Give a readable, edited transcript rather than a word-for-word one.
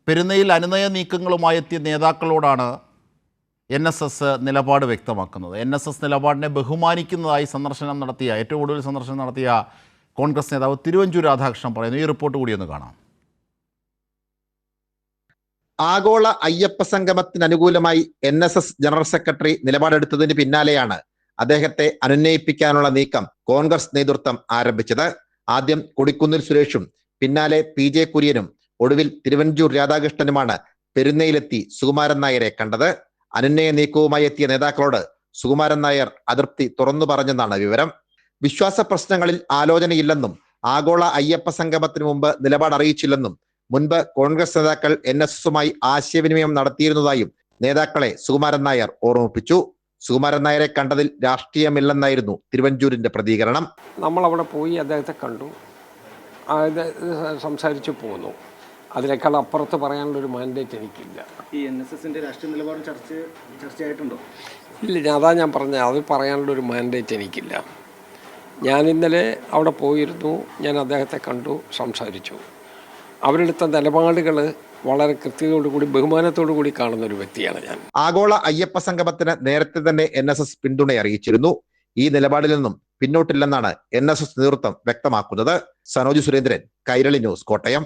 പെരുന്നയിൽ അനുനയ നീക്കങ്ങളുമായി എത്തിയ നേതാക്കളോടാണ് NSS നിലപാട് വ്യക്തമാക്കുന്നത്. NSS നിലപാടിനെ ബഹുമാനിക്കുന്നതായി ഏറ്റവും കൂടുതൽ സന്ദർശനം നടത്തിയ കോൺഗ്രസ് നേതാവ് തിരുവഞ്ചൂർ രാധാകൃഷ്ണൻ പറയുന്നു. ഈ റിപ്പോർട്ട് കൂടി ഒന്ന് കാണാം. ആഗോള അയ്യപ്പ സംഗമത്തിന് അനുകൂലമായി NSS ജനറൽ സെക്രട്ടറി നിലപാടെടുത്തതിന് പിന്നാലെയാണ് അദ്ദേഹത്തെ അനുനയിപ്പിക്കാനുള്ള നീക്കം കോൺഗ്രസ് നേതൃത്വം ആരംഭിച്ചത്. ആദ്യം കൊടിക്കുന്നിൽ സുരേഷും പിന്നാലെ PJ കുര്യനും ഒടുവിൽ തിരുവഞ്ചൂർ രാധാകൃഷ്ണനുമാണ് പെരുന്നയിലെത്തി സുകുമാരൻ നായരെ കണ്ടത്. അനുനയ നീക്കവുമായി എത്തിയ നേതാക്കളോട് സുകുമാരൻ നായർ അതൃപ്തി തുറന്നു പറഞ്ഞെന്നാണ് വിവരം. വിശ്വാസ പ്രശ്നങ്ങളിൽ ആലോചനയില്ലെന്നും ആഗോള അയ്യപ്പ സംഗമത്തിന് മുമ്പ് നിലപാട് അറിയിച്ചില്ലെന്നും മുൻപ് കോൺഗ്രസ് നേതാക്കൾ NSSുമായി ആശയവിനിമയം നടത്തിയിരുന്നതായും നേതാക്കളെ സുകുമാരൻ നായർ ഓർമ്മിപ്പിച്ചു. സുകുമാരൻ നായരെ കണ്ടതിൽ രാഷ്ട്രീയമില്ലെന്നായിരുന്നു തിരുവഞ്ചൂരിന്റെ പ്രതികരണം. നമ്മൾ അവിടെ പോയി അദ്ദേഹത്തെ കണ്ടു, സംസാരിച്ചു പോന്നു. അതിനേക്കാൾ അപ്പുറത്ത് പറയാനുള്ളൊരു മാൻഡേറ്റ് എനിക്കില്ല. ഈ NSSന്റെ രാഷ്ട്രീയ നിലപാട് ചർച്ചയായിട്ടുണ്ടോ? ഇല്ല, അതാ ഞാൻ പറഞ്ഞത്, അത് പറയാനുള്ളൊരു മാൻഡേറ്റ് എനിക്കില്ല. ഞാൻ ഇന്നലെ അവിടെ പോയിരുന്നു, ഞാൻ അദ്ദേഹത്തെ കണ്ടു, സംസാരിച്ചു. അവരെടുത്ത നിലപാടുകൾ വളരെ കൃത്യതയോടുകൂടി ബഹുമാനത്തോടുകൂടി കാണുന്ന ഒരു വ്യക്തിയാണ് ഞാൻ. ആഗോള അയ്യപ്പ സംഗമത്തിന് നേരത്തെ തന്നെ NSS പിന്തുണ അറിയിച്ചിരുന്നു. ഈ നിലപാടിൽ നിന്നും പിന്നോട്ടില്ലെന്നാണ് NSS നേതൃത്വം വ്യക്തമാക്കുന്നത്. സനോജ് സുരേന്ദ്രൻ, കൈരളി ന്യൂസ്, കോട്ടയം.